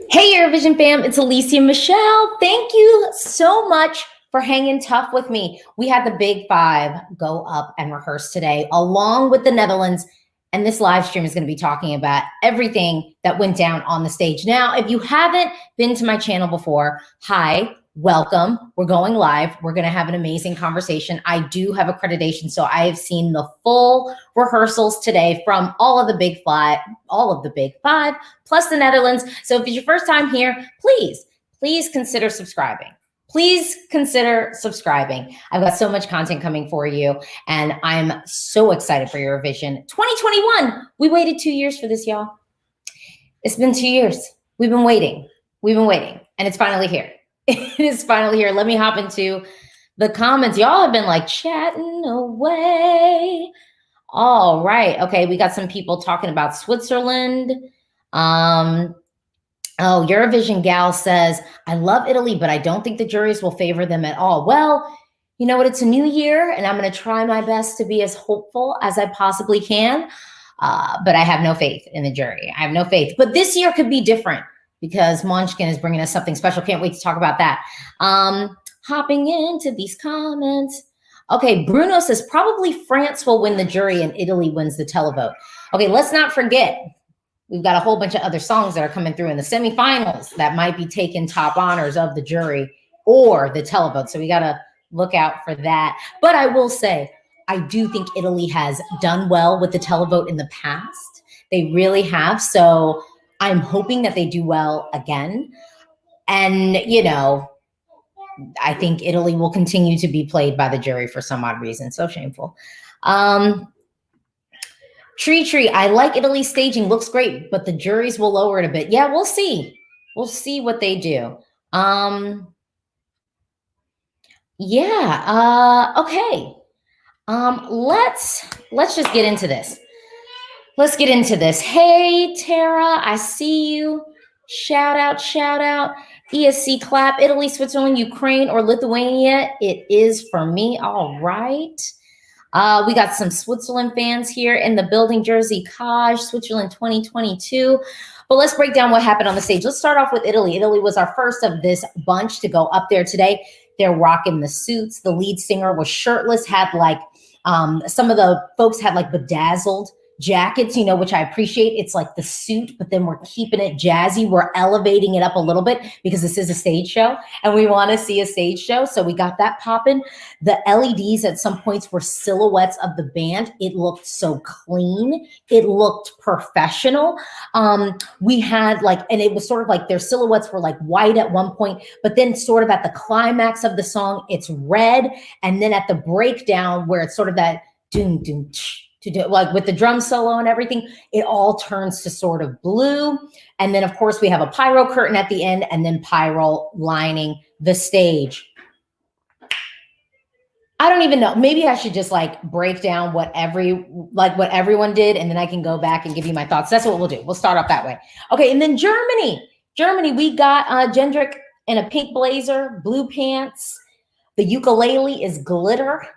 Hey Eurovision fam, it's Alesia Michelle. Thank you so much for hanging tough with me. We had the big five go up and rehearse today, along with the Netherlands. And this live stream is going to be talking about everything that went down on the stage. Now, if you haven't been to my channel before, hi, welcome. We're going live. We're going to have an amazing conversation. I do have accreditation, so I have seen the full rehearsals today from all of the big five, plus the Netherlands. So if it's your first time here, please consider subscribing. Please consider subscribing. I've got so much content coming for you, and I'm so excited for Eurovision 2021. We waited 2 years for this, y'all. It's been 2 years. We've been waiting. And it's finally here. It is finally here. Let me hop into the comments. Y'all have been like chatting away. All right. Okay, we got some people talking about Switzerland. Oh, Eurovision Gal says, I love Italy, but I don't think the juries will favor them at all. Well, you know what? It's a new year, and I'm going to try my best to be as hopeful as I possibly can. But I have no faith in the jury. I have no faith. But this year could be different because Måneskin is bringing us something special. Can't wait to talk about that. Hopping into these comments. Okay, Bruno says, probably France will win the jury and Italy wins the televote. Okay, let's not forget, we've got a whole bunch of other songs that are coming through in the semifinals that might be taking top honors of the jury or the televote. So we got to look out for that. But I will say, I do think Italy has done well with the televote in the past. They really have. So I'm hoping that they do well again. And, you know, I think Italy will continue to be played by the jury for some odd reason. So shameful. Tree, I like Italy's staging. Looks great, but the juries will lower it a bit. Yeah, we'll see. We'll see what they do. Okay. Let's just get into this. Let's get into this. Hey, Tara, I see you. Shout out. ESC clap, Italy, Switzerland, Ukraine, or Lithuania. It is for me. All right. We got some Switzerland fans here in the building. Jersey Kaj, Switzerland 2022. But let's break down what happened on the stage. Let's start off with Italy. Italy was our first of this bunch to go up there today. They're rocking the suits. The lead singer was shirtless, had like, some of the folks had like bedazzled jackets, you know, which I appreciate. It's like the suit, but then we're keeping it jazzy. We're elevating it up a little bit because this is a stage show and we want to see a stage show. So we got that popping. The LEDs at some points were silhouettes of the band. It looked so clean. It looked professional. We had like, and it was sort of like their silhouettes were like white at one point, but then sort of at the climax of the song, it's red. And then at the breakdown where it's sort of that doom, doom, to do like with the drum solo and everything, it all turns to sort of blue. And then of course we have a pyro curtain at the end and then pyro lining the stage. I don't even know. Maybe I should just like break down what everyone did, and then I can go back and give you my thoughts. That's what we'll do. We'll start off that way. Okay, and then Germany, we got Jendrik in a pink blazer, blue pants. The ukulele is glitter,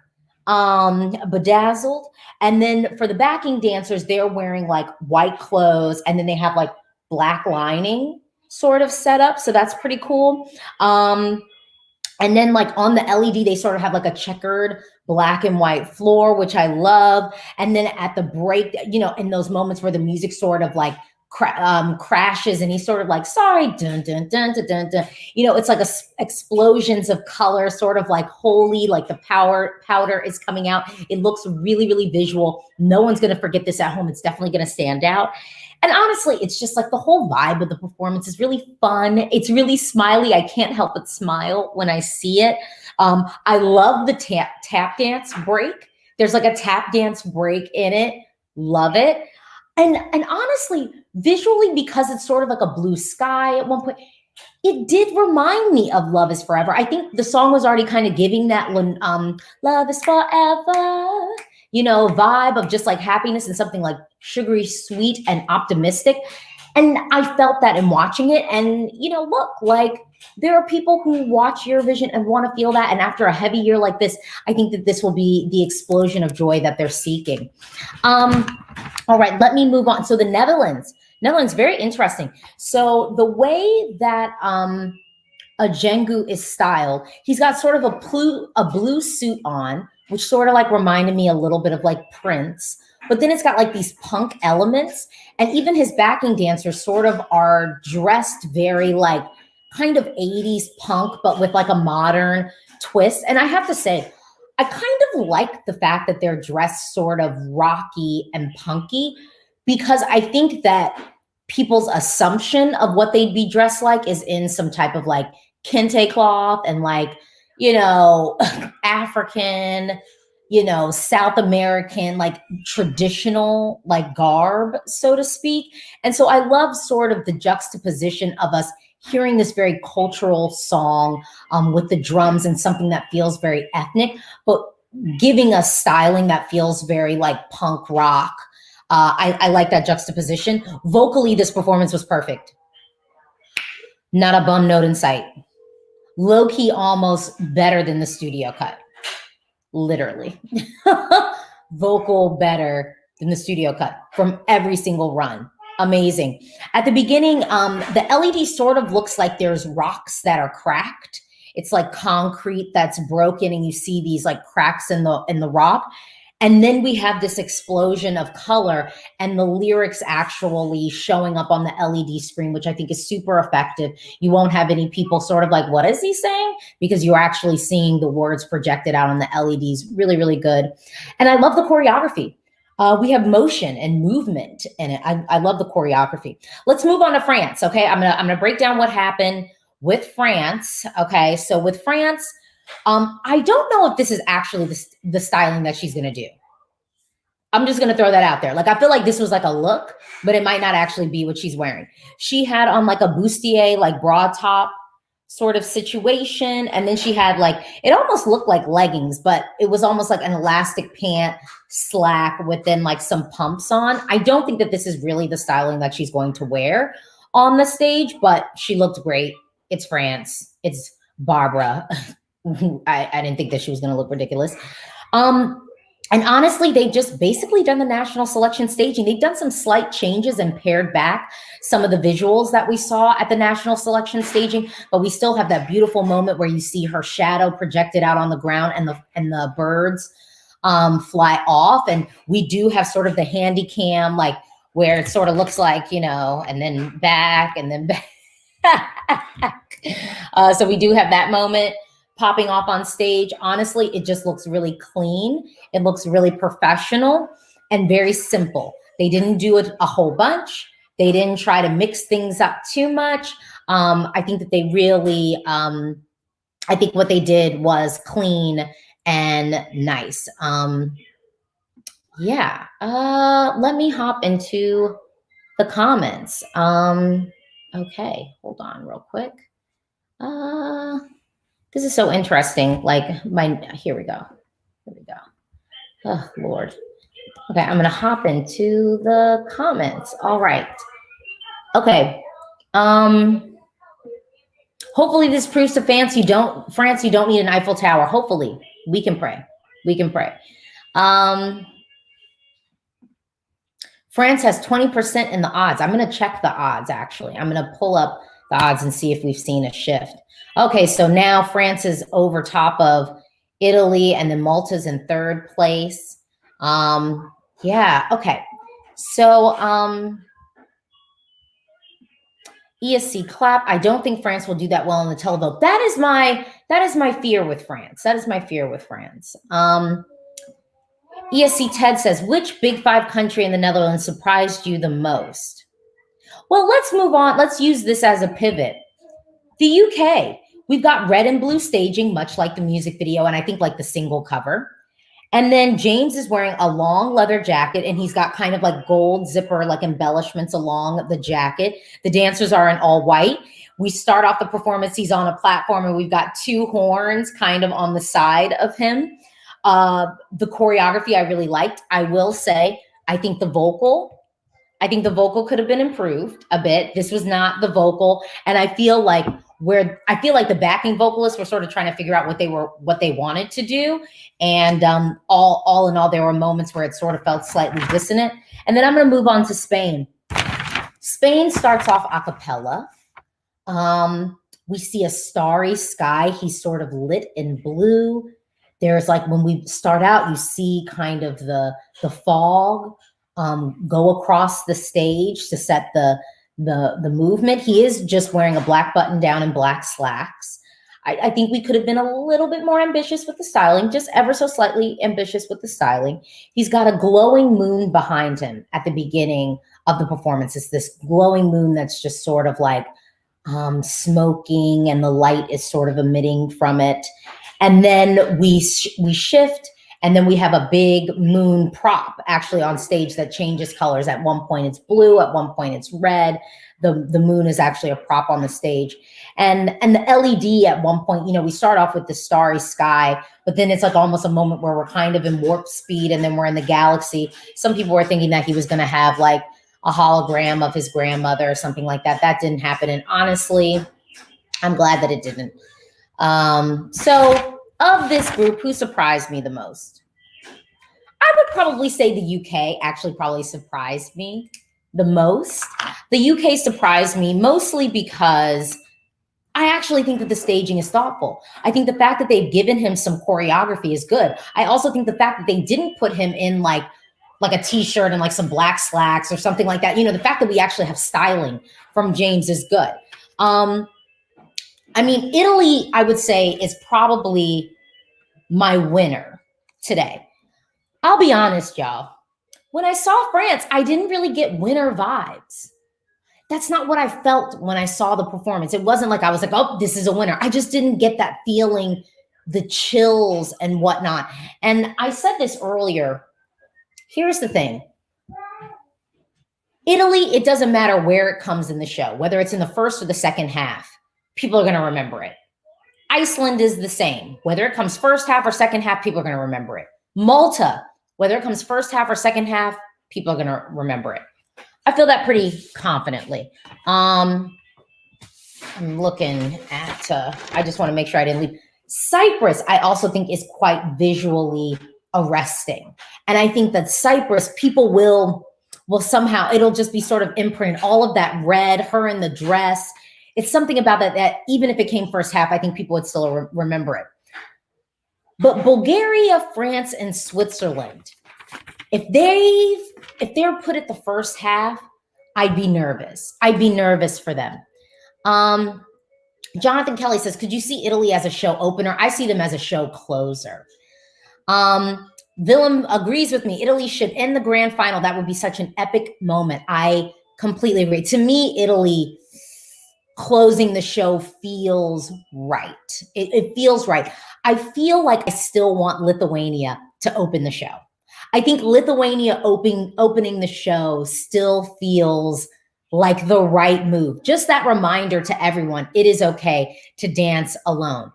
bedazzled. And then for the backing dancers, they're wearing like white clothes, and then they have like black lining sort of set up. So that's pretty cool. And then like on the LED, they sort of have like a checkered black and white floor, which I love. And then at the break, you know, in those moments where the music sort of like crashes and he's sort of like, sorry, dun, dun, dun, dun, dun, dun. You know, it's like explosions of color, sort of like holy, like the powder is coming out. It looks really, really visual. No one's going to forget this at home. It's definitely going to stand out. And honestly, it's just like the whole vibe of the performance is really fun. It's really smiley. I can't help but smile when I see it. I love the tap dance break. There's like a tap dance break in it. Love it. And honestly, visually, because it's sort of like a blue sky at one point, it did remind me of Love is Forever. I think the song was already kind of giving that love is forever, you know, vibe of just like happiness and something like sugary, sweet, and optimistic. And I felt that in watching it. And, you know, look, like there are people who watch Eurovision and want to feel that. And after a heavy year like this, I think that this will be the explosion of joy that they're seeking. All right, let me move on. So the Netherlands, Netherlands, very interesting. So the way that Ajengu is styled, he's got sort of a blue suit on, which sort of like reminded me a little bit of like Prince. But then it's got like these punk elements, and even his backing dancers sort of are dressed very like kind of 80s punk, but with like a modern twist. And I have to say, I kind of like the fact that they're dressed sort of rocky and punky, because I think that people's assumption of what they'd be dressed like is in some type of like kente cloth and like, you know, African, you know, South American, like traditional, like garb, so to speak. And so I love sort of the juxtaposition of us hearing this very cultural song with the drums and something that feels very ethnic, but giving us styling that feels very like punk rock. I like that juxtaposition. Vocally, this performance was perfect. Not a bum note in sight. Low key, almost better than the studio cut. Literally. Vocal better than the studio cut from every single run. Amazing. At the beginning, the LED sort of looks like there's rocks that are cracked. It's like concrete that's broken, and you see these like cracks in the rock. And then we have this explosion of color and the lyrics actually showing up on the LED screen, which I think is super effective. You won't have any people sort of like, what is he saying? Because you're actually seeing the words projected out on the LEDs. Really, really good. And I love the choreography. We have motion and movement in it. I love the choreography. Let's move on to France. Okay, I'm gonna break down what happened with France. Okay, so with France, I don't know if this is actually the styling that she's gonna do. I'm just gonna throw that out there. Like, I feel like this was like a look, but it might not actually be what she's wearing. She had on like a bustier, like bra top sort of situation, and then she had like, it almost looked like leggings, but it was almost like an elastic pant slack with then like some pumps on. I don't think that this is really the styling that she's going to wear on the stage, but she looked great. It's France. It's Barbara. I didn't think that she was going to look ridiculous. And honestly, they've just basically done the national selection staging. They've done some slight changes and pared back some of the visuals that we saw at the national selection staging, but we still have that beautiful moment where you see her shadow projected out on the ground and the birds fly off. And we do have sort of the handy cam, like where it sort of looks like, you know, and then back and then back. So we do have that moment popping off on stage. Honestly, it just looks really clean. It looks really professional and very simple. They didn't do it a whole bunch. They didn't try to mix things up too much. I think that they really, I think what they did was clean and nice. Yeah, let me hop into the comments. Okay, hold on real quick. This is so interesting. Like here we go. Here we go. Oh, Lord. Okay, I'm gonna hop into the comments. All right. Okay. Hopefully this proves to France you don't need an Eiffel Tower. Hopefully. We can pray. We can pray. France has 20% in the odds. I'm gonna check the odds actually. I'm gonna pull up the odds and see if we've seen a shift. Okay, so now France is over top of Italy, and then Malta's in third place. Yeah, okay. So ESC clap. I don't think France will do that well in the televote. That is my fear with France. That is my fear with France. ESC Ted says, which Big Five country in the Netherlands surprised you the most? Well, let's move on. Let's use this as a pivot. The UK. We've got red and blue staging, much like the music video, and I think like the single cover. And then James is wearing a long leather jacket, and he's got kind of like gold zipper, like embellishments along the jacket. The dancers are in all white. We start off the performance. He's on a platform, and we've got two horns kind of on the side of him. The choreography I really liked. I will say, I think the vocal could have been improved a bit. This was not the vocal, and I feel like the backing vocalists were sort of trying to figure out what they wanted to do, and all in all, there were moments where it sort of felt slightly dissonant. And then I'm going to move on to Spain. Spain starts off a cappella. We see a starry sky. He's sort of lit in blue. There's like, when we start out, you see kind of the fog go across the stage to set the movement. He is just wearing a black button down and black slacks. I think we could have been a little bit more ambitious with the styling, just ever so slightly ambitious with the styling. He's got a glowing moon behind him at the beginning of the performance. It's this glowing moon that's just sort of like smoking, and the light is sort of emitting from it. And then we shift, and then we have a big moon prop actually on stage that changes colors. At one point it's blue, at one point it's red. The moon is actually a prop on the stage. And the LED at one point, you know, we start off with the starry sky, but then it's like almost a moment where we're kind of in warp speed, and then we're in the galaxy. Some people were thinking that he was going to have like a hologram of his grandmother or something like that. That didn't happen. And honestly, I'm glad that it didn't. So of this group, who surprised me the most? I would probably say the UK actually probably surprised me the most. The UK surprised me mostly because I actually think that the staging is thoughtful. I think the fact that they've given him some choreography is good. I also think the fact that they didn't put him in like a t-shirt and like some black slacks or something like that. You know, the fact that we actually have styling from James is good. I mean, Italy, I would say, is probably my winner today. I'll be honest, y'all. When I saw France, I didn't really get winner vibes. That's not what I felt when I saw the performance. It wasn't like I was like, oh, this is a winner. I just didn't get that feeling, the chills and whatnot. And I said this earlier. Here's the thing. Italy, it doesn't matter where it comes in the show, whether it's in the first or the second half, people are going to remember it. Iceland is the same. Whether it comes first half or second half, people are going to remember it. Malta, whether it comes first half or second half, people are going to remember it. I feel that pretty confidently. I'm looking at, I just want to make sure I didn't leave. Cyprus, I also think is quite visually arresting. And I think that Cyprus, people will somehow, it'll just be sort of imprinted, all of that red, her in the dress. It's something about that even if it came first half, I think people would still remember it. But Bulgaria, France, and Switzerland, if they're put at the first half, I'd be nervous. I'd be nervous for them. Jonathan Kelly says, could you see Italy as a show opener? I see them as a show closer. Willem agrees with me. Italy should end the grand final. That would be such an epic moment. I completely agree. To me, Italy closing the show feels right. It feels right. I feel like I still want Lithuania to open the show. I think Lithuania opening the show still feels like the right move. Just that reminder to everyone, it is okay to dance alone.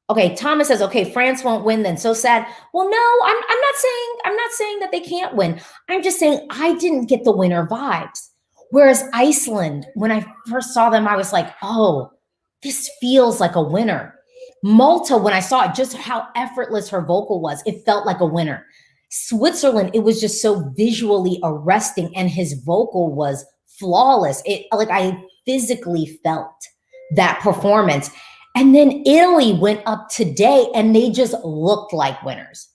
Okay, Thomas says, okay, France won't win then. So sad. Well, no, I'm not saying that they can't win. I'm just saying I didn't get the winner vibes. Whereas Iceland, when I first saw them, I was like, oh, this feels like a winner. Malta, when I saw it, just how effortless her vocal was, it felt like a winner. Switzerland, it was just so visually arresting, and his vocal was flawless. Like I physically felt that performance. And then Italy went up today and they just looked like winners.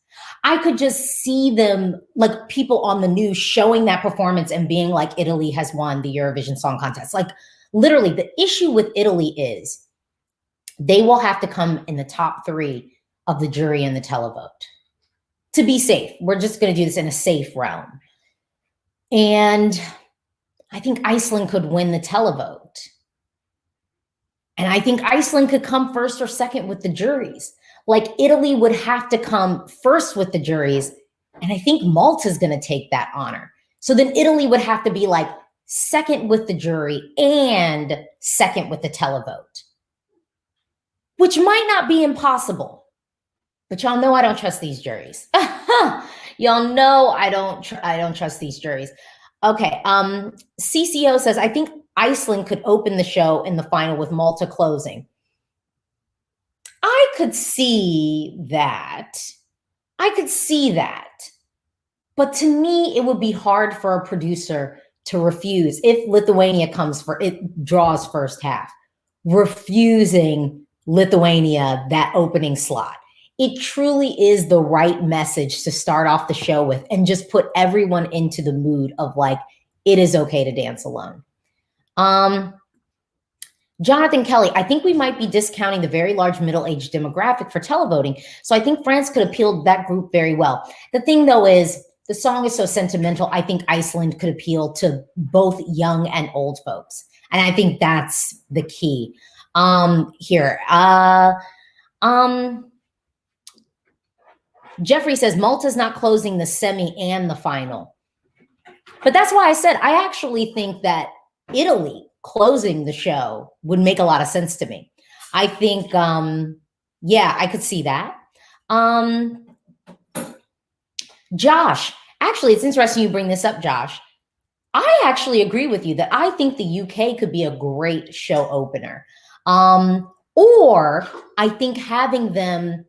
I could just see them, like people on the news showing that performance and being like, Italy has won the Eurovision Song Contest. Like literally the issue with Italy is they will have to come in the top 3 of the jury and the televote to be safe. We're just going to do this in a safe realm. And I think Iceland could win the televote. And I think Iceland could come first or second with the juries. Like Italy would have to come first with the juries. And I think Malta's going to take that honor. So then Italy would have to be like second with the jury and second with the televote, which might not be impossible. But y'all know I don't trust these juries. Y'all know I don't trust these juries. Okay, CCO says, I think Iceland could open the show in the final with Malta closing. I could see that. But But to me, it would be hard for a producer to refuse if Lithuania draws first half, refusing Lithuania that opening slot. It truly is the right message to start off the show with and just put everyone into the mood of like, it is okay to dance alone. Jonathan Kelly, I think we might be discounting the very large middle-aged demographic for televoting. So I think France could appeal to that group very well. The thing though is the song is so sentimental. I think Iceland could appeal to both young and old folks. And I think that's the key here. Jeffrey says Malta's not closing the semi and the final. But that's why I said I actually think that Italy closing the show would make a lot of sense to me. I think, yeah, I could see that. Josh, actually, it's interesting you bring this up, Josh. I actually agree with you that I think the UK could be a great show opener. Or I think having them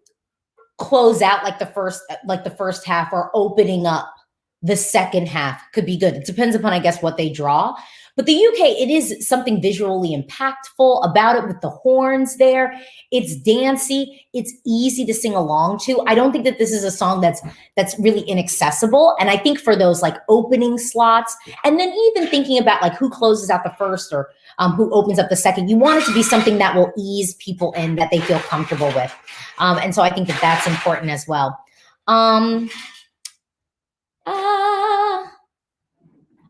close out like the first half or opening up the second half could be good. It depends upon, I guess, what they draw. But the UK, it is something visually impactful about it with the horns there. It's dancey. It's easy to sing along to. I don't think that this is a song that's really inaccessible. And I think for those like opening slots, and then even thinking about like who closes out the first or who opens up the second, you want it to be something that will ease people in, that they feel comfortable with. And so I think that that's important as well.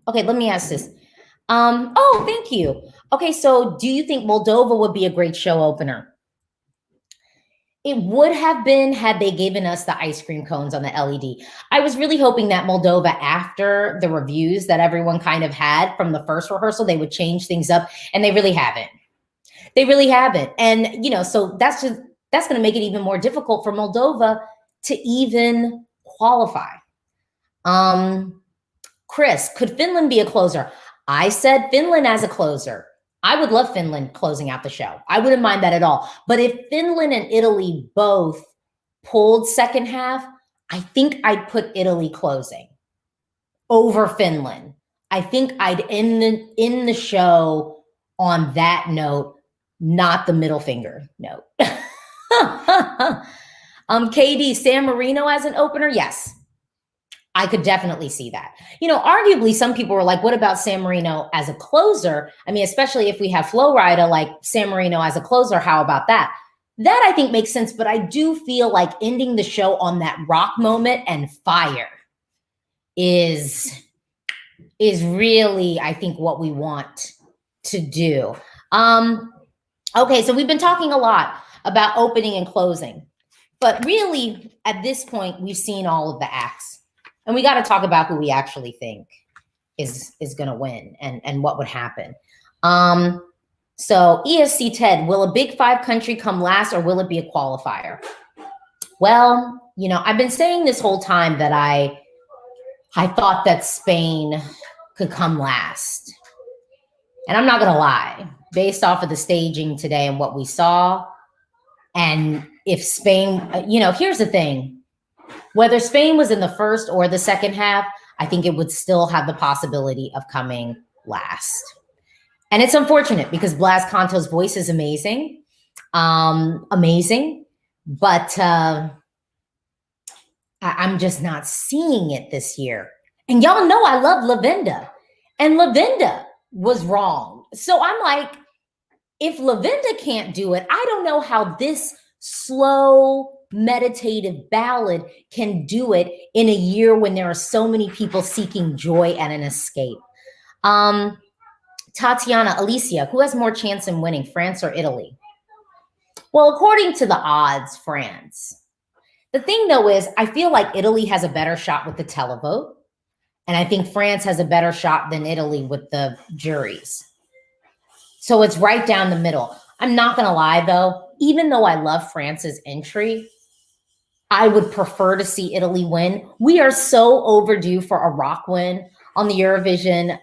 Okay, let me ask this. Oh, thank you. Okay, so do you think Moldova would be a great show opener? It would have been had they given us the ice cream cones on the LED. I was really hoping that Moldova, after the reviews that everyone kind of had from the first rehearsal, they would change things up, and they really haven't. They really haven't. And, you know, so that's going to make it even more difficult for Moldova to even qualify. Chris, could Finland be a closer? I said Finland as a closer. I would love Finland closing out the show. I wouldn't mind that at all. But if Finland and Italy both pulled second half, I think I'd put Italy closing over Finland. I think I'd end the show on that note, not the middle finger note. KD, San Marino as an opener? Yes. I could definitely see that. You know, arguably, some people were like, what about San Marino as a closer? I mean, especially if we have Flo Rida, like San Marino as a closer, how about that? That I think makes sense, but I do feel like ending the show on that rock moment and fire is really, I think, what we want to do. Okay, so we've been talking a lot about opening and closing, but really, at this point, we've seen all of the acts. And we got to talk about who we actually think is going to win and what would happen. So ESC Ted, will a Big Five country come last or will it be a qualifier? Well, you know, I've been saying this whole time that I thought that Spain could come last. And I'm not going to lie, based off of the staging today and what we saw, and if Spain, you know, here's the thing. Whether Spain was in the first or the second half, I think it would still have the possibility of coming last. And it's unfortunate because Blas Canto's voice is amazing, but I'm just not seeing it this year. And y'all know I love Lavinda, and Lavinda was wrong. So I'm like, if Lavinda can't do it, I don't know how this slow, meditative ballad can do it in a year when there are so many people seeking joy and an escape. Tatiana, Alesia, who has more chance in winning, France or Italy? Well, according to the odds, France. The thing though is, I feel like Italy has a better shot with the televote, and I think France has a better shot than Italy with the juries. So it's right down the middle. I'm not gonna lie though, even though I love France's entry, I would prefer to see Italy win. We are so overdue for a rock win on the Eurovision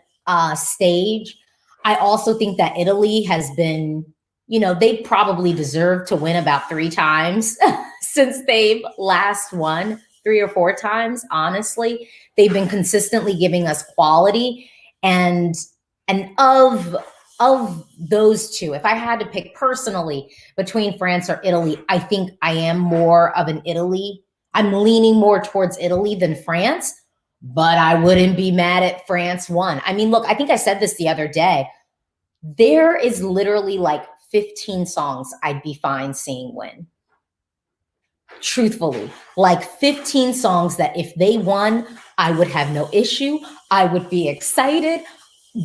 stage. I also think that Italy has been, you know, they probably deserve to win about 3 times since they've last won. 3 or 4 times, honestly. They've been consistently giving us quality. And of those two, if I had to pick personally between France or Italy, I think I am more of an Italy. I'm leaning more towards Italy than France, but I wouldn't be mad at France won. I mean, look, I think I said this the other day. There is literally like 15 songs I'd be fine seeing win. Truthfully, like 15 songs that if they won, I would have no issue. I would be excited.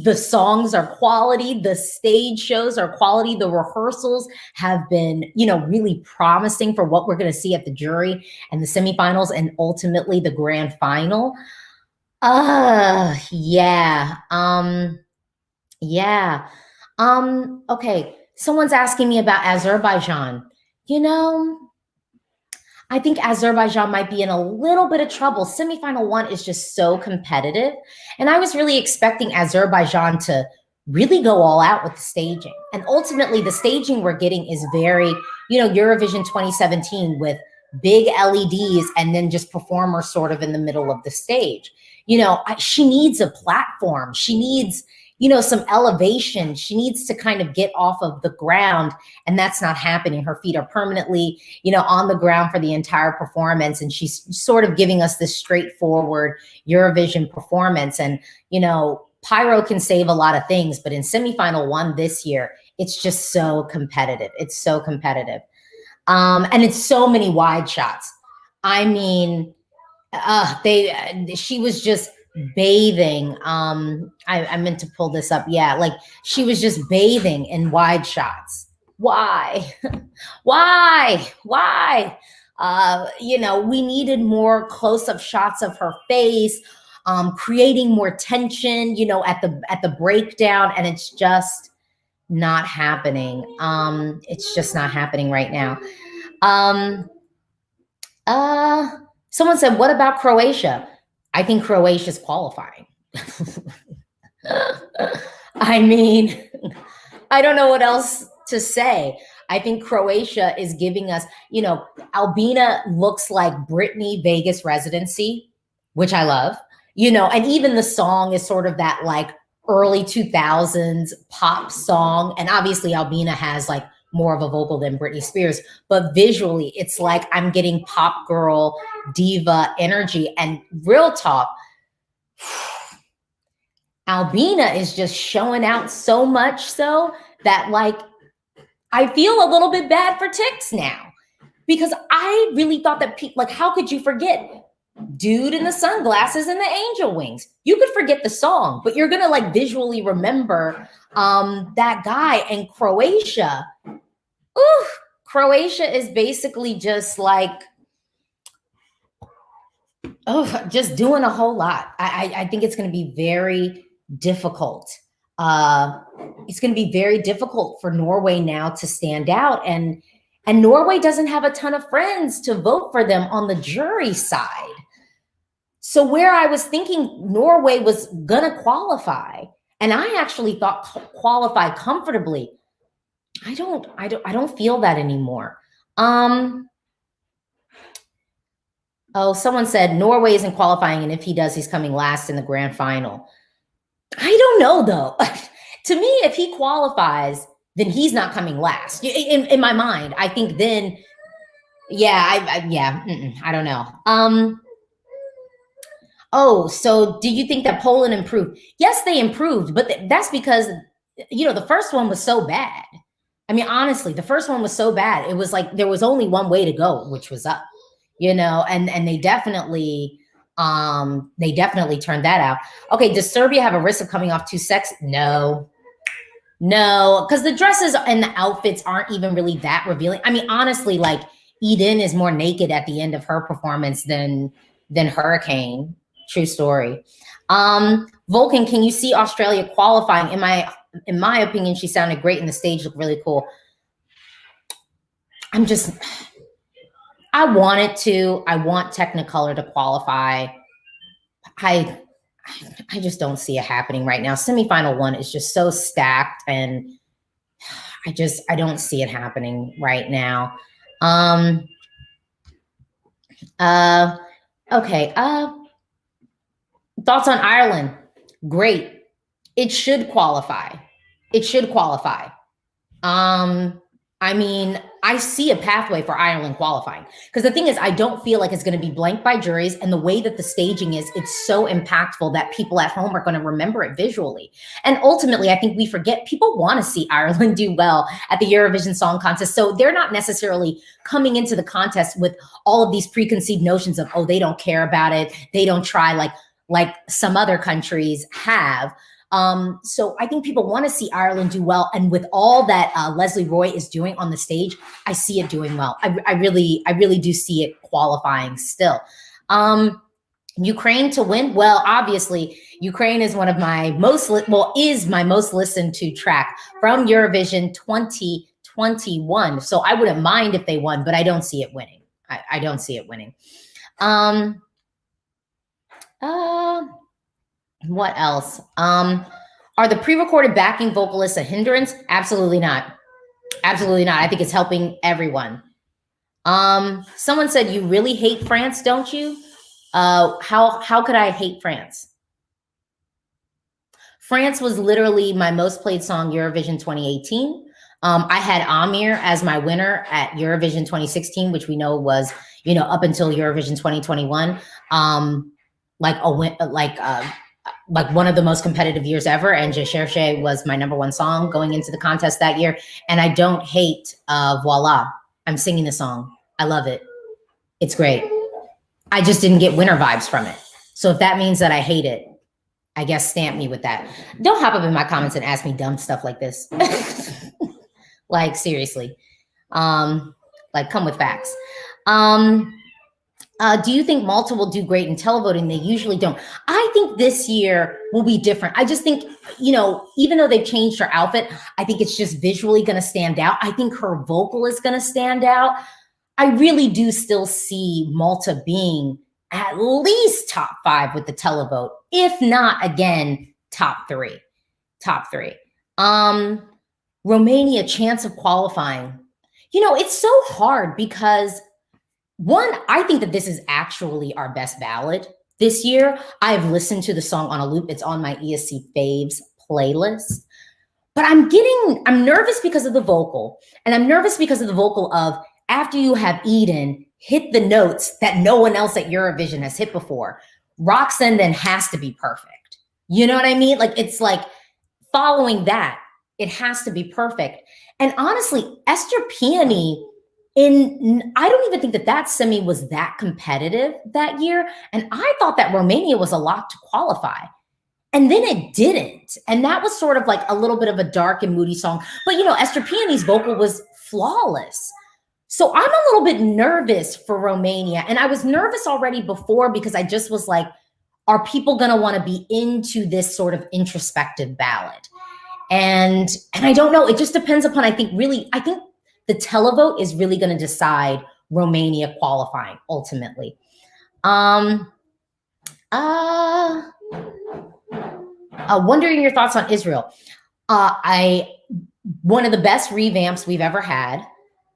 The songs are quality. The stage shows are quality. The rehearsals have been, you know, really promising for what we're going to see at the jury and the semifinals and ultimately the grand final. Yeah. Yeah. Okay. Someone's asking me about Azerbaijan. You know, I think Azerbaijan might be in a little bit of trouble. Semifinal 1 is just so competitive. And I was really expecting Azerbaijan to really go all out with the staging. And ultimately, the staging we're getting is very, you know, Eurovision 2017 with big LEDs and then just performers sort of in the middle of the stage. You know, she needs a platform. She needs, you know, some elevation. She needs to kind of get off of the ground, and that's not happening. Her feet are permanently, you know, on the ground for the entire performance, and she's sort of giving us this straightforward Eurovision performance. And, you know, pyro can save a lot of things, but in semifinal 1 this year, it's just so competitive. It's so competitive. And it's so many wide shots. I mean, she was just bathing. I meant to pull this up. Yeah, like she was just bathing in wide shots. Why? Why? You know, we needed more close-up shots of her face, creating more tension, you know, at the breakdown, and it's just not happening. It's just not happening right now. Someone said, what about Croatia? I think Croatia's qualifying. I mean, I don't know what else to say. I think Croatia is giving us, you know, Albina looks like Britney Vegas residency, which I love, you know, and even the song is sort of that like early 2000s pop song. And obviously Albina has like more of a vocal than Britney Spears, but visually it's like I'm getting pop girl diva energy. And real talk, Albina is just showing out so much so that like I feel a little bit bad for Tix now, because I really thought that like, how could you forget Dude in the Sunglasses and the Angel Wings? You could forget the song, but you're gonna like visually remember that guy. And Croatia, Croatia is basically just like, just doing a whole lot. I think it's going to be very difficult. It's going to be very difficult for Norway now to stand out. And Norway doesn't have a ton of friends to vote for them on the jury side. So where I was thinking Norway was going to qualify, and I actually thought qualify comfortably, I don't feel that anymore. Oh, someone said Norway isn't qualifying, and if he does, he's coming last in the grand final. I don't know, though. To me, if he qualifies, then he's not coming last. In my mind, I think then, yeah, I don't know. Oh, so do you think that Poland improved? Yes, they improved, but that's because, you know, the first one was so bad. I mean, honestly, the first one was so bad. It was like there was only one way to go, which was up, you know, and they definitely turned that out. Okay, does Serbia have a risk of coming off too sexy? No, because the dresses and the outfits aren't even really that revealing. I mean, honestly, like Eden is more naked at the end of her performance than Hurricane. True story. Vulcan, can you see Australia qualifying? In my opinion, she sounded great and the stage looked really cool. I want it to. I want Technicolor to qualify. I just don't see it happening right now. Semifinal 1 is just so stacked, and I don't see it happening right now. Okay. Thoughts on Ireland? Great. It should qualify. It should qualify. Um, I mean, I see a pathway for Ireland qualifying because the thing is, I don't feel like it's going to be blanked by juries, and the way that the staging is, it's so impactful that people at home are going to remember it visually. And ultimately, I think we forget people want to see Ireland do well at the Eurovision Song Contest, so they're not necessarily coming into the contest with all of these preconceived notions of, oh, they don't care about it, they don't try like some other countries have. So I think people want to see Ireland do well. And with all that Leslie Roy is doing on the stage, I see it doing well. I really do see it qualifying still. Ukraine to win. Well, obviously, Ukraine is one of my is my most listened to track from Eurovision 2021. So I wouldn't mind if they won, but I don't see it winning. I don't see it winning. What else? Are the pre-recorded backing vocalists a hindrance? Absolutely not. Absolutely not. I think it's helping everyone. Someone said, you really hate France, don't you? How could I hate France? France was literally my most played song Eurovision 2018. I had Amir as my winner at Eurovision 2016, which we know was, up until Eurovision 2021, like one of the most competitive years ever. And Je Cherche was my #1 song going into the contest that year. And I don't hate Voila. I'm singing the song. I love it. It's great. I just didn't get winner vibes from it. So if that means that I hate it, I guess stamp me with that. Don't hop up in my comments and ask me dumb stuff like this. Like, seriously. Like, come with facts. Do you think Malta will do great in televoting? They usually don't. I think this year will be different. I just think, even though they've changed her outfit, I think it's just visually going to stand out. I think her vocal is going to stand out. I really do still see Malta being at least top 5 with the televote, if not, again, top 3. Top 3. Romania, chance of qualifying. It's so hard because one, I think that this is actually our best ballad this year. I've listened to the song on a loop. It's on my ESC Faves playlist. But I'm nervous because of the vocal. And I'm nervous because of the vocal of, after you have Eden hit the notes that no one else at Eurovision has hit before, Roxanne then has to be perfect. You know what I mean? Like, it's like following that, it has to be perfect. And honestly, Esther Piani, I don't even think that semi was that competitive that year. And I thought that Romania was a lock to qualify. And then it didn't. And that was sort of like a little bit of a dark and moody song. But, Esther Piani's vocal was flawless. So I'm a little bit nervous for Romania. And I was nervous already before because I just was like, are people going to want to be into this sort of introspective ballad? And I don't know. It just depends upon, I think the televote is really going to decide Romania qualifying ultimately. Wondering your thoughts on Israel. One of the best revamps we've ever had.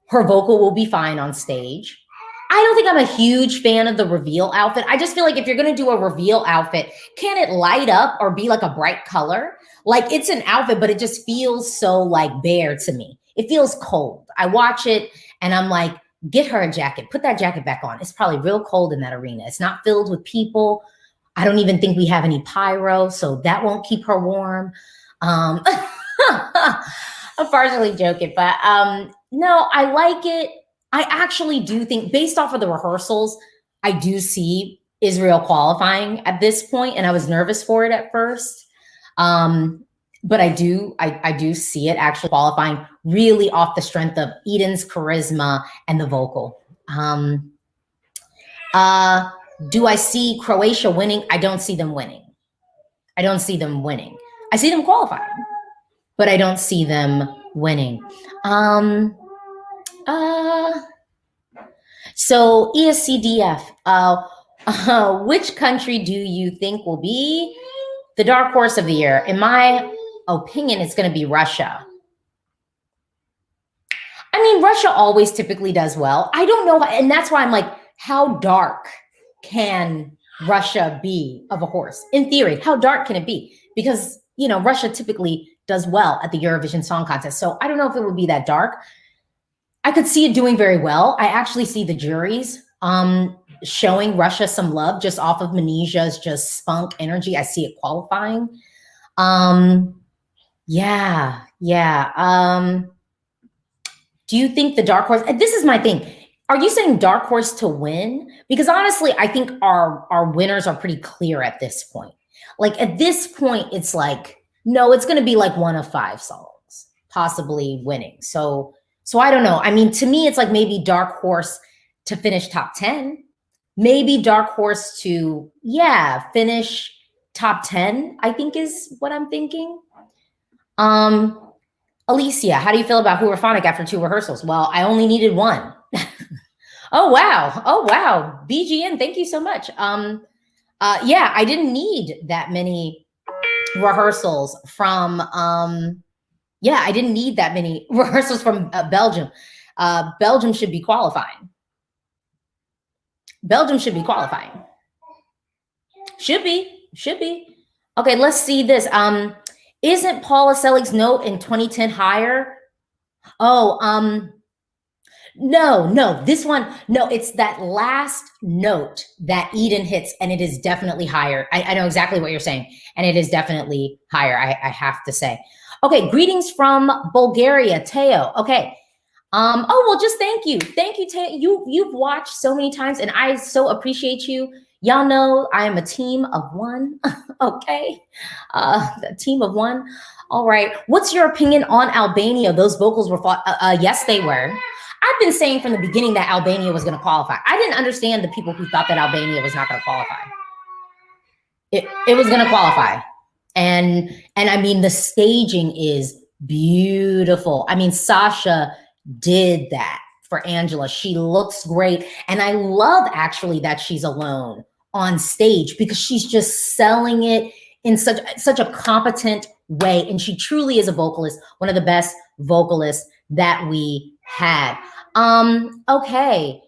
Her vocal will be fine on stage. I don't think I'm a huge fan of the reveal outfit. I just feel like if you're going to do a reveal outfit, can it light up or be like a bright color? Like, it's an outfit, but it just feels so like bare to me. It feels cold. I watch it and I'm like, get her a jacket, put that jacket back on. It's probably real cold in that arena. It's not filled with people. I don't even think we have any pyro, so that won't keep her warm. I'm partially joking, but no, I like it. I actually do think, based off of the rehearsals, I do see Israel qualifying at this point, and I was nervous for it at first. But I do see it actually qualifying really off the strength of Eden's charisma and the vocal. Do I see Croatia winning? I don't see them winning. I don't see them winning. I see them qualifying, but I don't see them winning. So ESCDF, which country do you think will be the dark horse of the year? In my opinion, it's going to be Russia. I mean, Russia always typically does well. I don't know. And that's why I'm like, how dark can Russia be of a horse? In theory, how dark can it be? Because, you know, Russia typically does well at the Eurovision Song Contest. So I don't know if it would be that dark. I could see it doing very well. I actually see the juries showing Russia some love just off of Manesia's just spunk energy. I see it qualifying. Yeah. Do you think the dark horse, this is my thing. Are you saying dark horse to win? Because honestly, I think our winners are pretty clear at this point. Like at this point, it's like, no, it's going to be like one of 5 songs possibly winning. So I don't know. I mean, to me, it's like maybe dark horse to finish top 10, maybe dark horse to, finish top 10, I think is what I'm thinking. Alesia, how do you feel about Huraphonic after 2 rehearsals? Well, I only needed 1. Oh, wow. BGN, thank you so much. Yeah, I didn't need that many rehearsals from, I didn't need that many rehearsals from Belgium. Belgium should be qualifying. Should be. Okay, let's see this. Isn't Paula Selig's note in 2010 higher? Oh, no, this one, no, it's that last note that Eden hits, and it is definitely higher. I know exactly what you're saying, and it is definitely higher, I have to say. Okay, greetings from Bulgaria, Teo. Okay. Oh, well, just thank you. Thank you, Teo. You've watched so many times, and I so appreciate you. Y'all know I am a team of 1. Okay. A team of 1. All right. What's your opinion on Albania? Those vocals were fought. Yes, they were. I've been saying from the beginning that Albania was going to qualify. I didn't understand the people who thought that Albania was not going to qualify. It was going to qualify. And I mean, the staging is beautiful. I mean, Sasha did that for Angela. She looks great. And I love actually that she's alone on stage because she's just selling it in such a competent way. And she truly is a vocalist, one of the best vocalists that we had. Okay.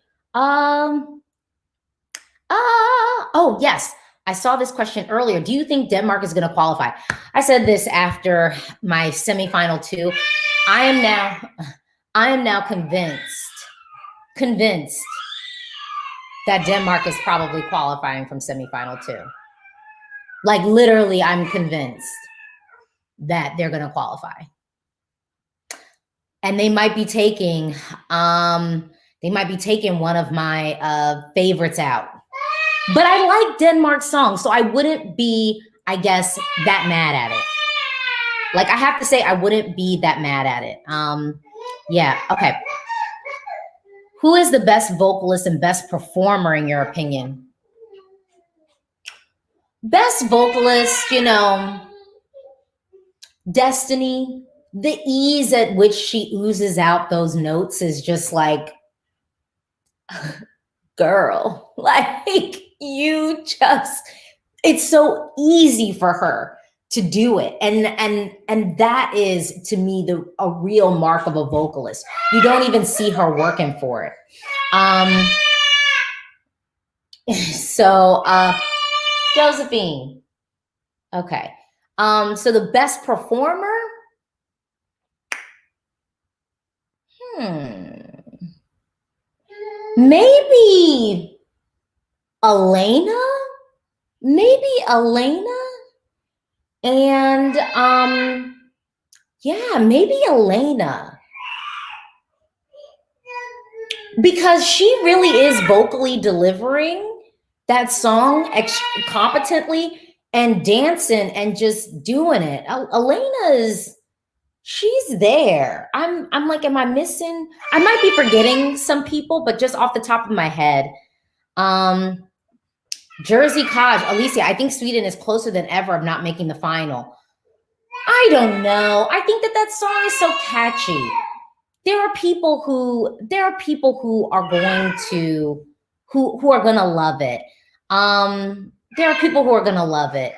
Oh, yes. I saw this question earlier. Do you think Denmark is going to qualify? I said this after my semifinal 2. I am now convinced that Denmark is probably qualifying from semifinal 2. Like literally, I'm convinced that they're going to qualify. And they might be taking one of my favorites out. But I like Denmark's song, so I wouldn't be, I guess, that mad at it. Like, I have to say, I wouldn't be that mad at it. Yeah, okay. Who is the best vocalist and best performer in your opinion? Best vocalist, you know, Destiny. The ease at which she oozes out those notes is just like, girl, like it's so easy for her to do it. And that is, to me, a real mark of a vocalist. You don't even see her working for it. So Josephine. Okay. So the best performer? Maybe Elena? And yeah, maybe Elena. Because she really is vocally delivering that song competently and dancing and just doing it. Elena she's there. I'm like, am I missing? I might be forgetting some people, but just off the top of my head, Jersey Kaj, Alesia, I think Sweden is closer than ever of not making the final. I don't know. I think that song is so catchy. There are people who are going to who are gonna love it. There are people who are gonna love it.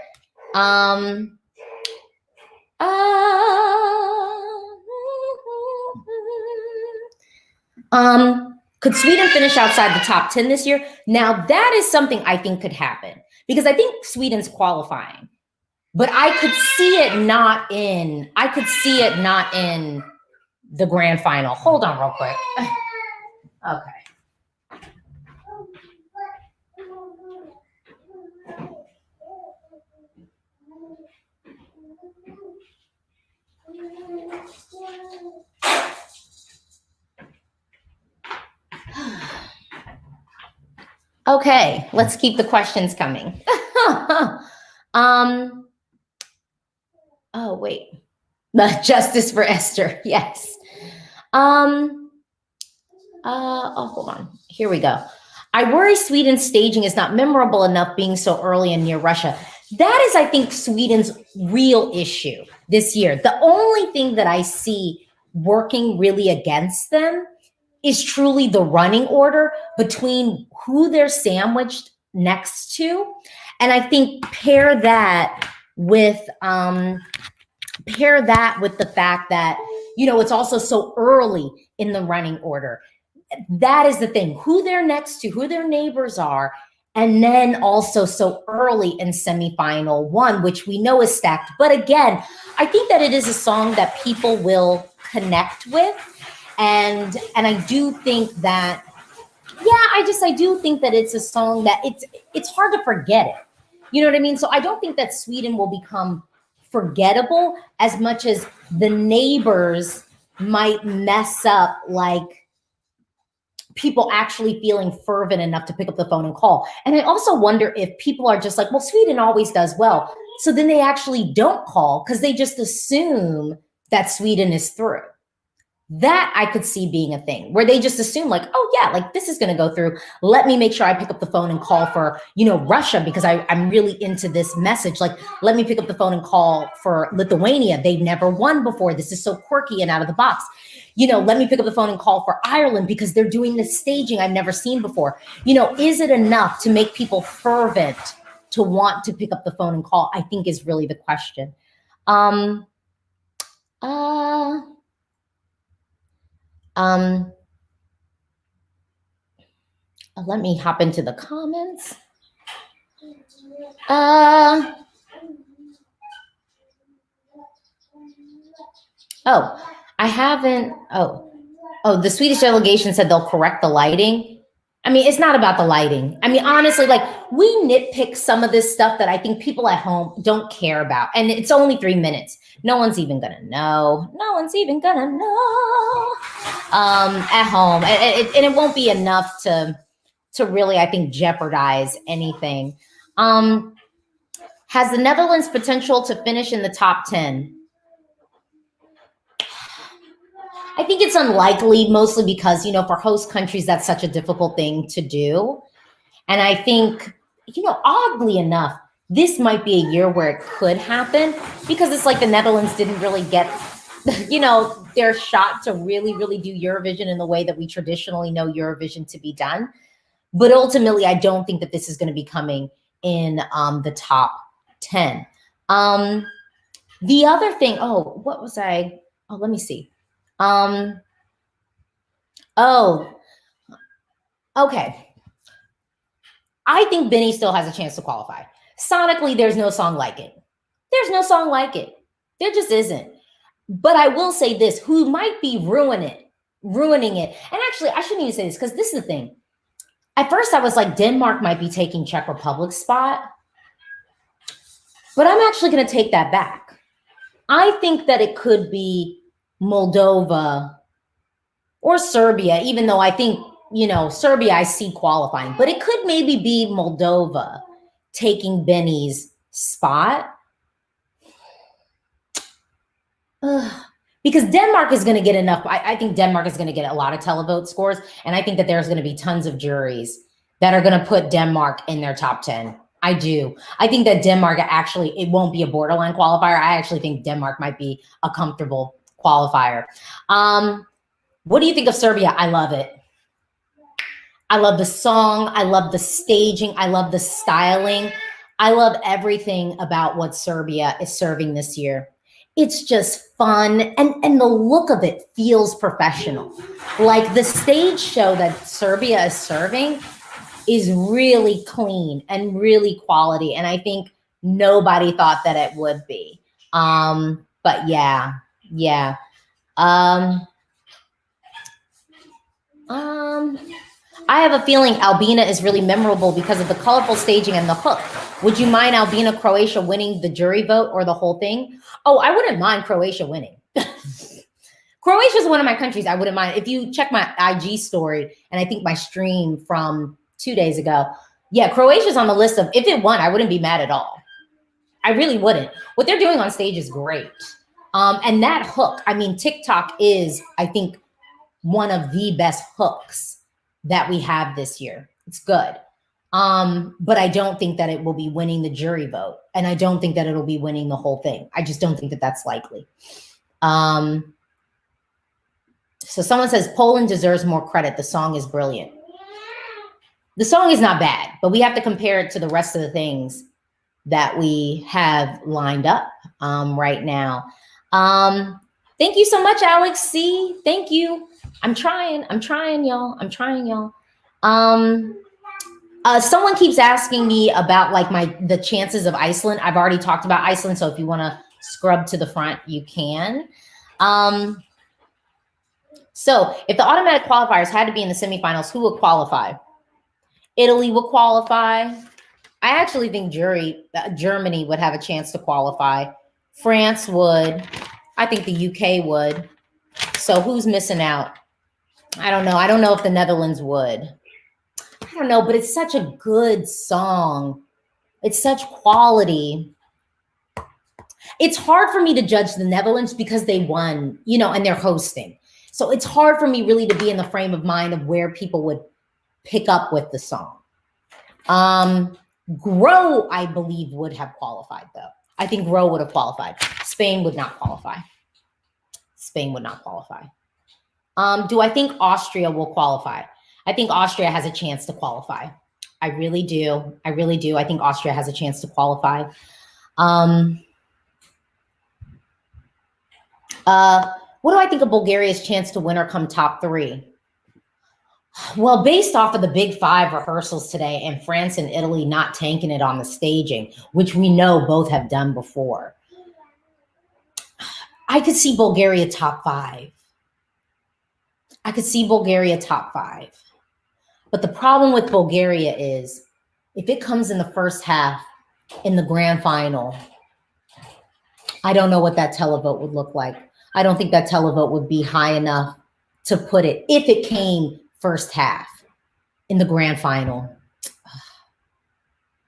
Could Sweden finish outside the top 10 this year? Now that is something I think could happen because I think Sweden's qualifying, but I could see it not in the grand final. Hold on real quick. Okay. Okay, let's keep the questions coming. Oh, wait. Justice for Esther, yes. Oh, hold on. Here we go. I worry Sweden's staging is not memorable enough being so early and near Russia. That is, I think, Sweden's real issue this year. The only thing that I see working really against them is truly the running order between who they're sandwiched next to. And I think pair that with the fact that, you know, it's also so early in the running order. That is the thing, who they're next to, who their neighbors are, and then also so early in semifinal one, which we know is stacked. But again, I think that it is a song that people will connect with. And I do think that, I do think that it's a song that it's hard to forget it. You know what I mean? So I don't think that Sweden will become forgettable as much as the neighbors might mess up, like people actually feeling fervent enough to pick up the phone and call. And I also wonder if people are just like, well, Sweden always does well. So then they actually don't call because they just assume that Sweden is through. That I could see being a thing where they just assume like, oh yeah, like this is going to go through. Let me make sure I pick up the phone and call for, you know, Russia because I'm really into this message. Like, let me pick up the phone and call for Lithuania. They've never won before. This is so quirky and out of the box. You know, let me pick up the phone and call for Ireland because they're doing this staging I've never seen before. You know, is it enough to make people fervent to want to pick up the phone and call? I think is really the question. Let me hop into the comments. I haven't. The Swedish delegation said they'll correct the lighting. I mean, it's not about the lighting. I mean, honestly, like we nitpick some of this stuff that I think people at home don't care about. And it's only 3 minutes. No one's even gonna know. No one's even gonna know at home. And it won't be enough to really, I think, jeopardize anything. Has the Netherlands potential to finish in the top 10? I think it's unlikely, mostly because, you know, for host countries, that's such a difficult thing to do. And I think, you know, oddly enough, this might be a year where it could happen because it's like the Netherlands didn't really get, you know, their shot to really, really do Eurovision in the way that we traditionally know Eurovision to be done. But ultimately, I don't think that this is going to be coming in the top 10. The other thing, what was I? Oh, let me see. Okay. I think Benny still has a chance to qualify. Sonically, there's no song like it. There's no song like it. There just isn't. But I will say this, who might be ruining it. And actually, I shouldn't even say this because this is the thing. At first, I was like, Denmark might be taking Czech Republic's spot. But I'm actually going to take that back. I think that it could be Moldova or Serbia, even though I think, you know, Serbia I see qualifying. But it could maybe be Moldova taking Benny's spot. Because Denmark is going to get enough. I think Denmark is going to get a lot of televote scores. And I think that there's going to be tons of juries that are going to put Denmark in their top 10. I do. I think that Denmark actually, it won't be a borderline qualifier. I actually think Denmark might be a comfortable qualifier. What do you think of Serbia? I love it. I love the song. I love the staging. I love the styling. I love everything about what Serbia is serving this year. it's just fun, and the look of it feels professional. Like the stage show that Serbia is serving is really clean and really quality, and I think nobody thought that it would be. But yeah. Um, I have a feeling Albina is really memorable because of the colorful staging and the hook. Would you mind Albina, Croatia winning the jury vote or the whole thing? Oh, I wouldn't mind Croatia winning. Croatia is one of my countries I wouldn't mind. If you check my IG story, and I think my stream from 2 days ago, yeah, Croatia's on the list of, if it won, I wouldn't be mad at all. I really wouldn't. What they're doing on stage is great. And that hook, I mean, TikTok is, I think, one of the best hooks that we have this year. It's good. But I don't think that it will be winning the jury vote. And I don't think that it'll be winning the whole thing. I just don't think that that's likely. So someone says, Poland deserves more credit. The song is brilliant. The song is not bad, but we have to compare it to the rest of the things that we have lined up right now. Thank you so much, Alex C. Thank you. I'm trying, y'all. I'm trying, y'all. Someone keeps asking me about like the chances of Iceland. I've already talked about Iceland, so if you want to scrub to the front, you can. So if the automatic qualifiers had to be in the semifinals, who would qualify? Italy would qualify. I actually think Germany would have a chance to qualify. France would. I think the UK would. So who's missing out? I don't know. I don't know if the Netherlands would. I don't know, but it's such a good song. It's such quality. It's hard for me to judge the Netherlands because they won, you know, and they're hosting. So it's hard for me really to be in the frame of mind of where people would pick up with the song. Grow, I believe, would have qualified, though. I think Grow would have qualified. Spain would not qualify. Spain would not qualify. Do I think Austria will qualify? I think Austria has a chance to qualify. I really do. I really do. I think Austria has a chance to qualify. What do I think of Bulgaria's chance to win or come top 3? Well, based off of the big 5 rehearsals today and France and Italy not tanking it on the staging, which we know both have done before, I could see Bulgaria top 5. I could see Bulgaria top 5. But the problem with Bulgaria is if it comes in the first half in the grand final, I don't know what that televote would look like. I don't think that televote would be high enough to put it if it came first half in the grand final.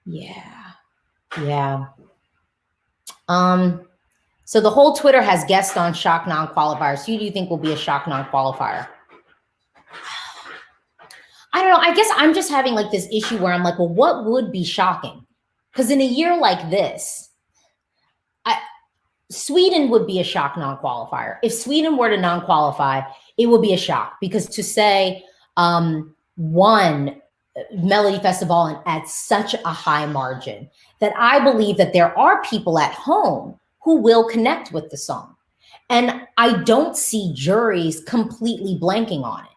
Yeah. So the whole Twitter has guessed on shock non-qualifiers. Who do you think will be a shock non-qualifier? I don't know. I guess I'm just having like this issue where I'm like, well, what would be shocking? Because in a year like this, Sweden would be a shock non-qualifier. If Sweden were to non-qualify, it would be a shock, because to say one Melody Festival at such a high margin, that I believe that there are people at home who will connect with the song. And I don't see juries completely blanking on it.